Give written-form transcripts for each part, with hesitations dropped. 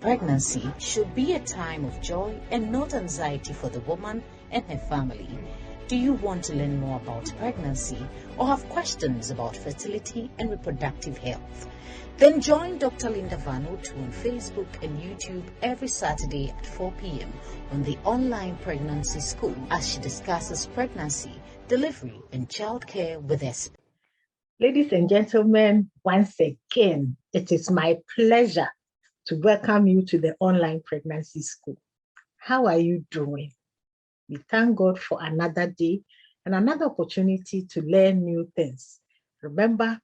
Pregnancy should be a time of joy and not anxiety for the woman and her family. Do you want to learn more about pregnancy or have questions about fertility and reproductive health? Then join Dr. Linda Vanutu on Facebook and YouTube every Saturday at 4 p.m. on the online pregnancy school as she discusses pregnancy, delivery, and childcare with us. Ladies and gentlemen, once again, it is my pleasure to welcome you to the online pregnancy school. How are you doing? We thank God for another day and another opportunity to learn new things. Remember,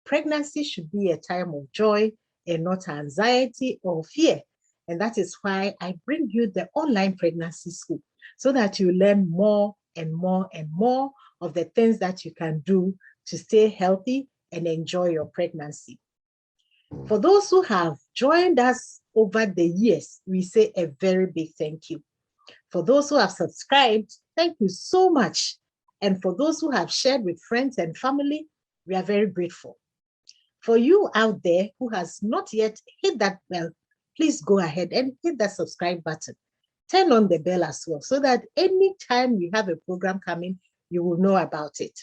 pregnancy should be a time of joy and not anxiety or fear. And that is why I bring you the online pregnancy school so that you learn more and more and more of the things that you can do to stay healthy and enjoy your pregnancy. For those who have joined us over the years, we say a very big thank you. For those who have subscribed, thank you so much. And for those who have shared with friends and family, we are very grateful. For you out there who has not yet hit that bell, please go ahead and hit that subscribe button. Turn on the bell as well so that anytime we have a program coming, you will know about it.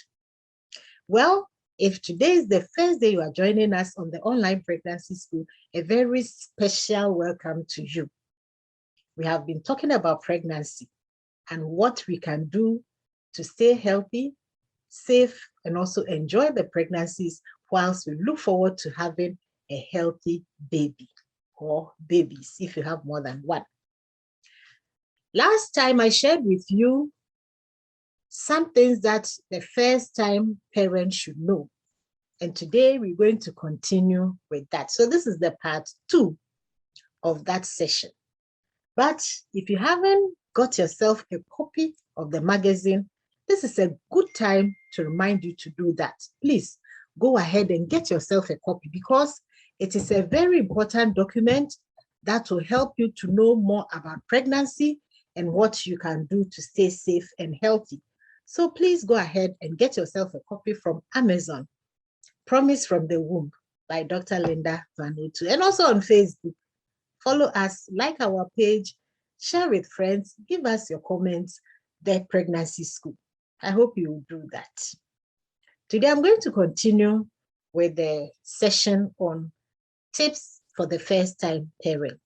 Well, if today is the first day you are joining us on the online pregnancy school, a very special welcome to you. We have been talking about pregnancy and what we can do to stay healthy, safe, and also enjoy the pregnancies whilst we look forward to having a healthy baby or babies if you have more than one. Last time I shared with you some things that the first-time parents should know. And today we're going to continue with that. So this is the part 2 of that session. But if you haven't got yourself a copy of the magazine, this is a good time to remind you to do that. Please go ahead and get yourself a copy because it is a very important document that will help you to know more about pregnancy and what you can do to stay safe and healthy. So please go ahead and get yourself a copy from Amazon. Promise from the Womb by Dr. Linda Vanutu. And also on Facebook. Follow us, like our page, share with friends, give us your comments, the pregnancy school. I hope you will do that. Today I'm going to continue with the session on tips for the first-time parent.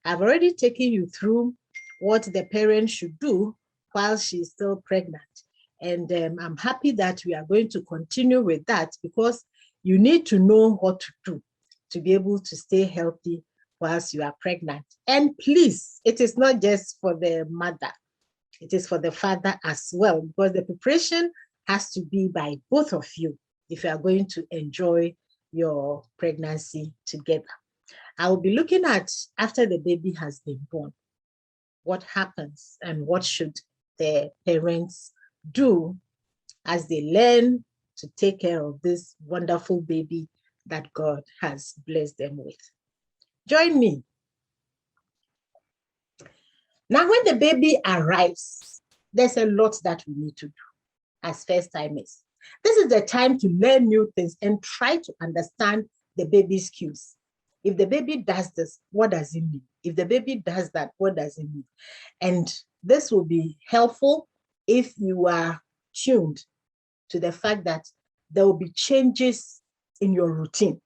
I've already taken you through what the parent should do while she's still pregnant. And I'm happy that we are going to continue with that because you need to know what to do to be able to stay healthy whilst you are pregnant. And please, it is not just for the mother, it is for the father as well, because the preparation has to be by both of you if you are going to enjoy your pregnancy together. I will be looking at after the baby has been born, what happens and what should the parents do as they learn to take care of this wonderful baby that God has blessed them with. Join me. Now, when the baby arrives, there's a lot that we need to do as first-timers. This is the time to learn new things and try to understand the baby's cues. If the baby does this, what does it mean? If the baby does that, what does it mean? And this will be helpful if you are tuned to the fact that there will be changes in your routine.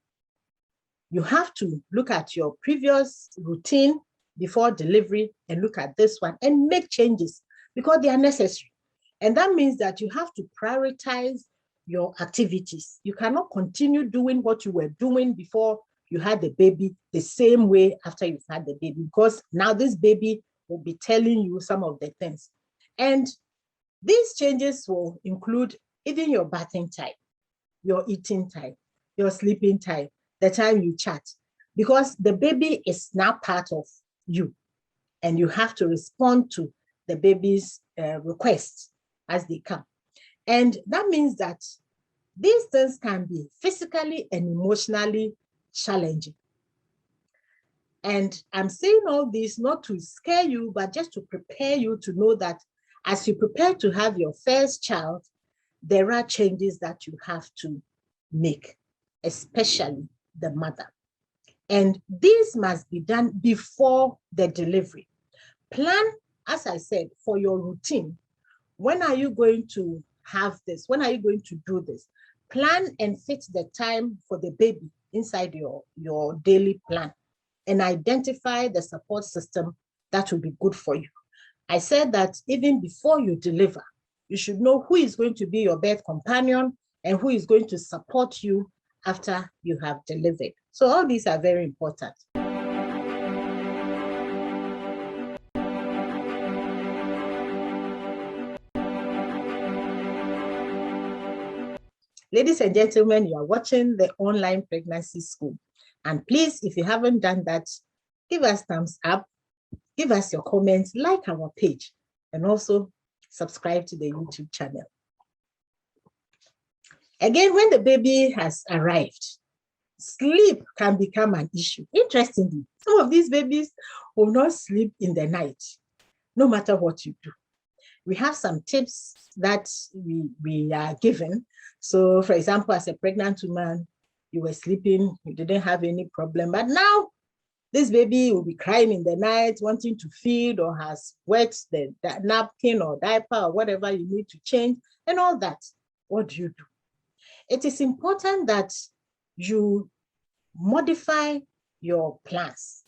You have to look at your previous routine before delivery and look at this one and make changes because they are necessary. And that means that you have to prioritize your activities. You cannot continue doing what you were doing before you had the baby the same way after you've had the baby, because now this baby will be telling you some of the things. And these changes will include even your bathing time, your eating time, your sleeping time, the time you chat, because the baby is now part of you and you have to respond to the baby's requests as they come. And that means that these things can be physically and emotionally challenging. And I'm saying all this not to scare you, but just to prepare you to know that as you prepare to have your first child, there are changes that you have to make, especially the mother. And this must be done before the delivery. Plan, as I said, for your routine. When are you going to have this? When are you going to do this? Plan and fit the time for the baby inside your daily plan, and identify the support system that will be good for you. I said that even before you deliver, you should know who is going to be your birth companion and who is going to support you after you have delivered. So all these are very important. Ladies and gentlemen, you are watching the Online Pregnancy School. And please, if you haven't done that, give us thumbs up, give us your comments, like our page, and also subscribe to the YouTube channel. Again, when the baby has arrived, sleep can become an issue. Interestingly, some of these babies will not sleep in the night, no matter what you do. We have some tips that we are given. So, for example, as a pregnant woman, you were sleeping, you didn't have any problem, but now this baby will be crying in the night, wanting to feed, or has wet the napkin or diaper or whatever you need to change, and all that. What do you do? It is important that you modify your plans.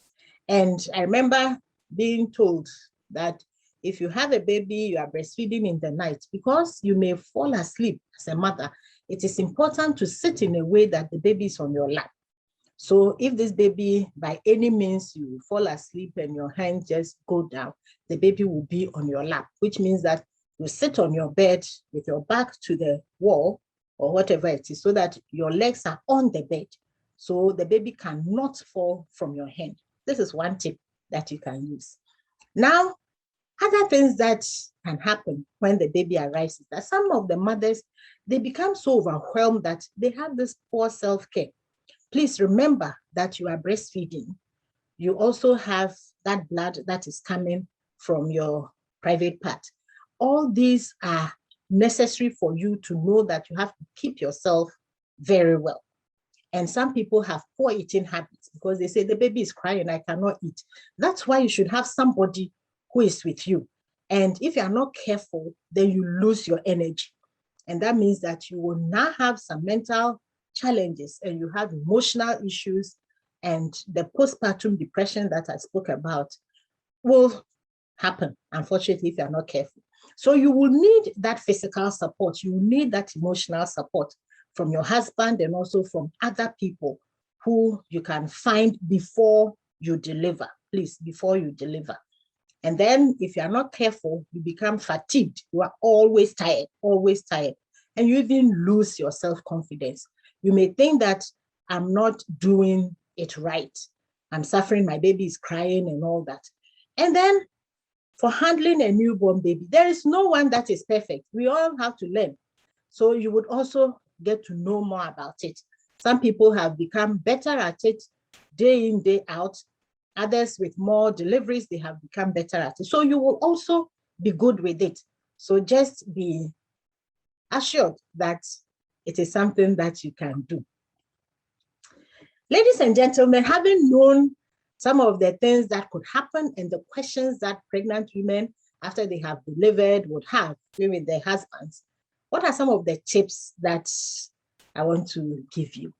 And I remember being told that if you have a baby, you are breastfeeding in the night, because you may fall asleep as a mother, it is important to sit in a way that the baby is on your lap. So if this baby, by any means, you fall asleep and your hands just go down, the baby will be on your lap, which means that you sit on your bed with your back to the wall or whatever it is, so that your legs are on the bed, so the baby cannot fall from your hand. This is one tip that you can use. Now, other things that can happen when the baby arrives is that some of the mothers, they become so overwhelmed that they have this poor self-care. Please remember that you are breastfeeding. You also have that blood that is coming from your private part. All these are necessary for you to know that you have to keep yourself very well. And some people have poor eating habits because they say the baby is crying, I cannot eat. That's why you should have somebody who is with you. And if you are not careful, then you lose your energy. And that means that you will now have some mental challenges and you have emotional issues, and the postpartum depression that I spoke about will happen, unfortunately, if you are not careful. So you will need that physical support. You will need that emotional support from your husband and also from other people who you can find before you deliver. Please, before you deliver. And then if you are not careful, you become fatigued. You are always tired, and you even lose your self-confidence. You may think that I'm not doing it right. I'm suffering, my baby is crying and all that. And then for handling a newborn baby, there is no one that is perfect. We all have to learn. So you would also get to know more about it. Some people have become better at it day in, day out. Others with more deliveries, they have become better at it. So you will also be good with it. So just be assured that it is something that you can do. Ladies and gentlemen, having known some of the things that could happen and the questions that pregnant women after they have delivered would have with their husbands, what are some of the tips that I want to give you?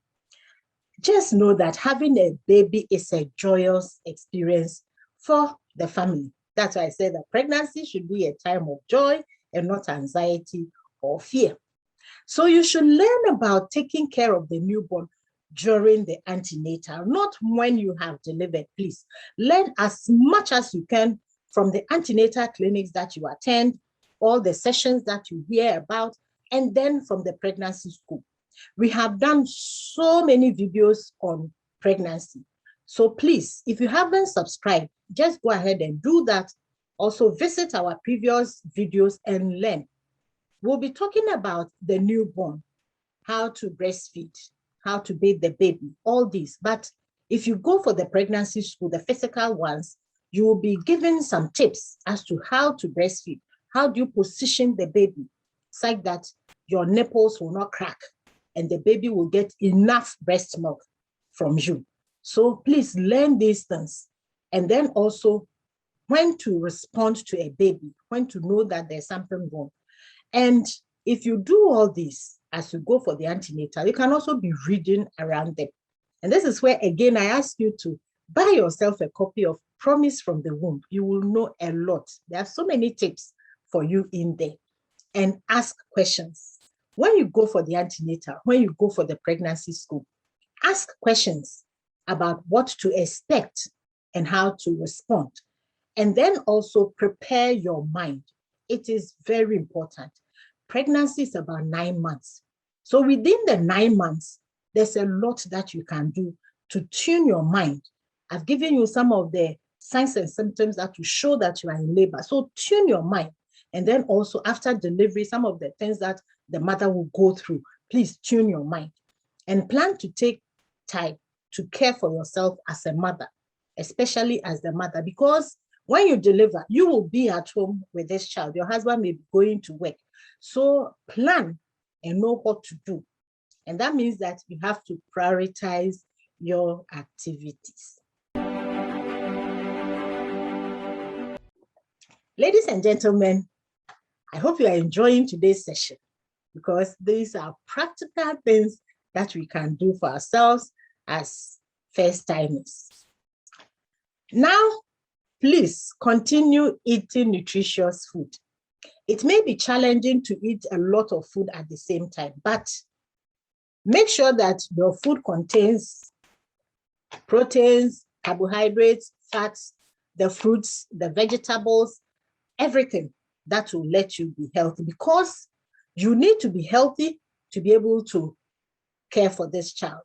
Just know that having a baby is a joyous experience for the family. That's why I say that pregnancy should be a time of joy and not anxiety or fear. So you should learn about taking care of the newborn during the antenatal, not when you have delivered. Please learn as much as you can from the antenatal clinics that you attend, all the sessions that you hear about, and then from the pregnancy school. We have done so many videos on pregnancy. So please, if you haven't subscribed, just go ahead and do that. Also visit our previous videos and learn. We'll be talking about the newborn, how to breastfeed, how to bathe the baby, all these. But if you go for the pregnancy school, the physical ones, you will be given some tips as to how to breastfeed. How do you position the baby such that your nipples will not crack and the baby will get enough breast milk from you? So please learn these things. And then also when to respond to a baby, when to know that there's something wrong. And if you do all this as you go for the antenatal, you can also be reading around them. And this is where, again, I ask you to buy yourself a copy of Promise from the Womb. You will know a lot. There are so many tips for you in there. And ask questions. When you go for the antenatal, when you go for the pregnancy school, ask questions about what to expect and how to respond. And then also prepare your mind. It is very important. Pregnancy is about 9 months. So within the 9 months, there's a lot that you can do to tune your mind. I've given you some of the signs and symptoms that will show that you are in labor. So tune your mind. And then also after delivery, some of the things that the mother will go through, please tune your mind and plan to take time to care for yourself as a mother, especially as the mother, because when you deliver, you will be at home with this child. Your husband may be going to work. So plan and know what to do. And that means that you have to prioritize your activities. Ladies and gentlemen, I hope you are enjoying today's session because these are practical things that we can do for ourselves as first-timers. Now, please continue eating nutritious food. It may be challenging to eat a lot of food at the same time, but make sure that your food contains proteins, carbohydrates, fats, the fruits, the vegetables, everything that will let you be healthy, because you need to be healthy to be able to care for this child.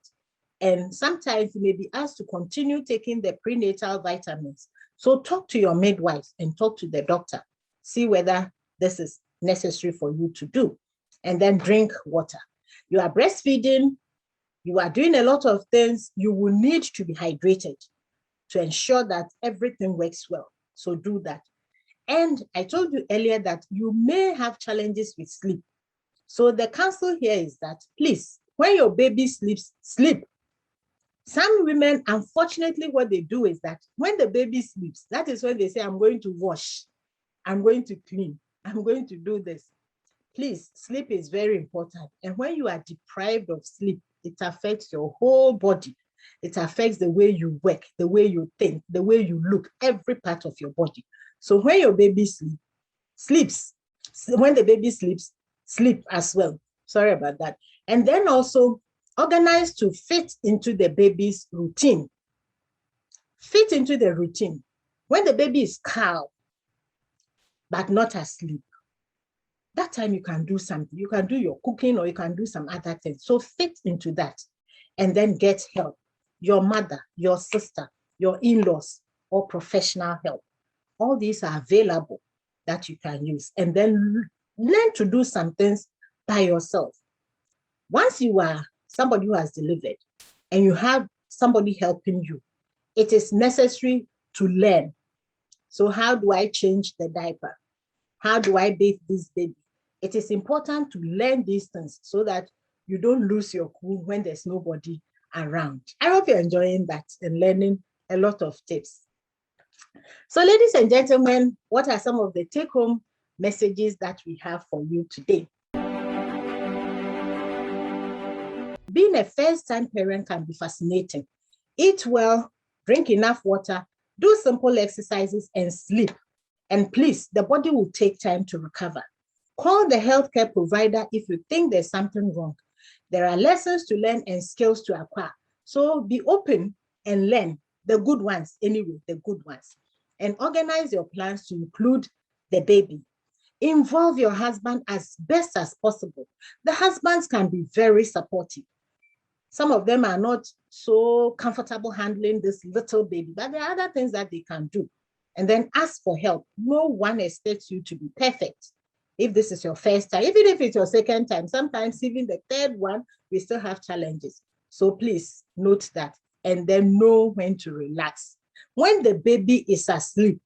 And sometimes you may be asked to continue taking the prenatal vitamins. So talk to your midwife and talk to the doctor. See whether this is necessary for you to do. And then drink water. You are breastfeeding, you are doing a lot of things, you will need to be hydrated to ensure that everything works well. So do that. And I told you earlier that you may have challenges with sleep. So the counsel here is that, please, when your baby sleeps, sleep. Some women, unfortunately, what they do is that when the baby sleeps, that is when they say, I'm going to wash, I'm going to clean, I'm going to do this. Please, sleep is very important. And when you are deprived of sleep, it affects your whole body. It affects the way you work, the way you think, the way you look, every part of your body. So when your baby sleeps, when the baby sleeps, sleep as well. Sorry about that. And then also organize to fit into the baby's routine. Fit into the routine. When the baby is calm, but not asleep, that time you can do something. You can do your cooking or you can do some other things. So fit into that and then get help. Your mother, your sister, your in-laws, or professional help. All these are available that you can use. And then learn to do some things by yourself. Once you are somebody who has delivered and you have somebody helping you, it is necessary to learn. So how do I change the diaper? How do I bathe this baby? It is important to learn these things so that you don't lose your cool when there's nobody around. I hope you're enjoying that and learning a lot of tips. So ladies and gentlemen, what are some of the take-home messages that we have for you today? Being a first-time parent can be fascinating. Eat well, drink enough water, do simple exercises, and sleep. And please, the body will take time to recover. Call the healthcare provider if you think there's something wrong. There are lessons to learn and skills to acquire. So be open and learn the good ones anyway, the good ones. And organize your plans to include the baby. Involve your husband as best as possible. The husbands can be very supportive. Some of them are not so comfortable handling this little baby, but there are other things that they can do. And then ask for help. No one expects you to be perfect. If this is your first time, even if it's your second time, sometimes even the third one, we still have challenges. So please note that and then know when to relax. When the baby is asleep,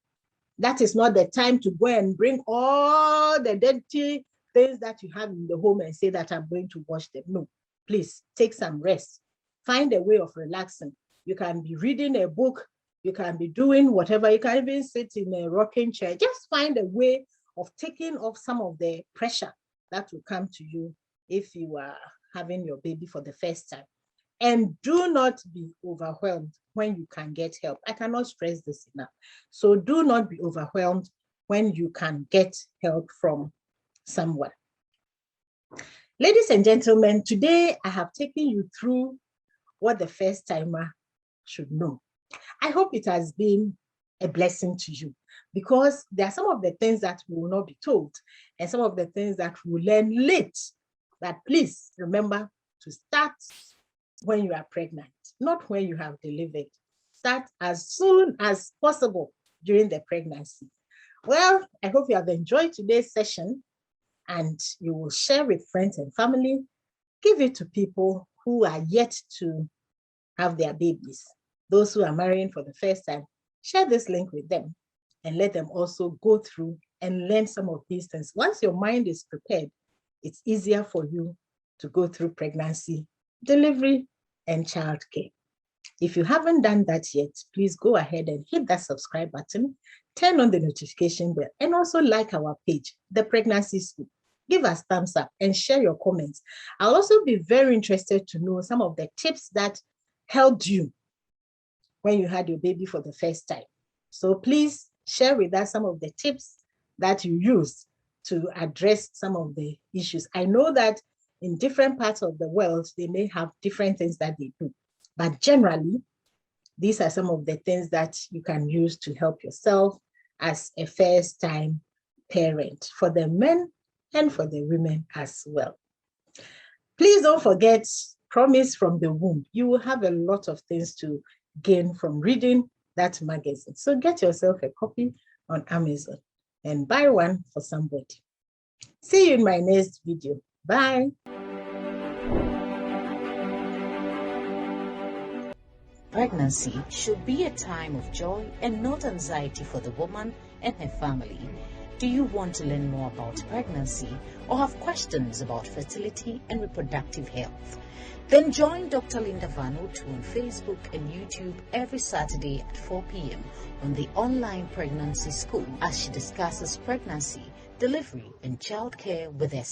that is not the time to go and bring all the dirty things that you have in the home and say that I'm going to wash them. No, please take some rest. Find a way of relaxing. You can be reading a book. You can be doing whatever. You can even sit in a rocking chair. Just find a way of taking off some of the pressure that will come to you if you are having your baby for the first time. And do not be overwhelmed when you can get help. I cannot stress this enough. So do not be overwhelmed when you can get help from someone. Ladies and gentlemen, today I have taken you through what the first timer should know. I hope it has been a blessing to you, because there are some of the things that we will not be told and some of the things that we will learn late. But please remember to start when you are pregnant, not when you have delivered. Start as soon as possible during the pregnancy. Well, I hope you have enjoyed today's session and you will share with friends and family. Give it to people who are yet to have their babies. Those who are marrying for the first time, share this link with them and let them also go through and learn some of these things. Once your mind is prepared, it's easier for you to go through pregnancy, delivery, and childcare. If you haven't done that yet, please go ahead and hit that subscribe button, turn on the notification bell, and also like our page, The Pregnancy School. Give us thumbs up and share your comments. I'll also be very interested to know some of the tips that helped you when you had your baby for the first time. So please share with us some of the tips that you used to address some of the issues. I know that in different parts of the world, they may have different things that they do. But generally, these are some of the things that you can use to help yourself as a first-time parent, for the men and for the women as well. Please don't forget, Promise from the Womb. You will have a lot of things to gain from reading that magazine. So get yourself a copy on Amazon and buy one for somebody. See you in my next video. Bye. Pregnancy should be a time of joy and not anxiety for the woman and her family. Do you want to learn more about pregnancy or have questions about fertility and reproductive health? Then join Dr. Linda Vanuatu on Facebook and YouTube every Saturday at 4 p.m. on the Online Pregnancy School as she discusses pregnancy, delivery, and childcare with us.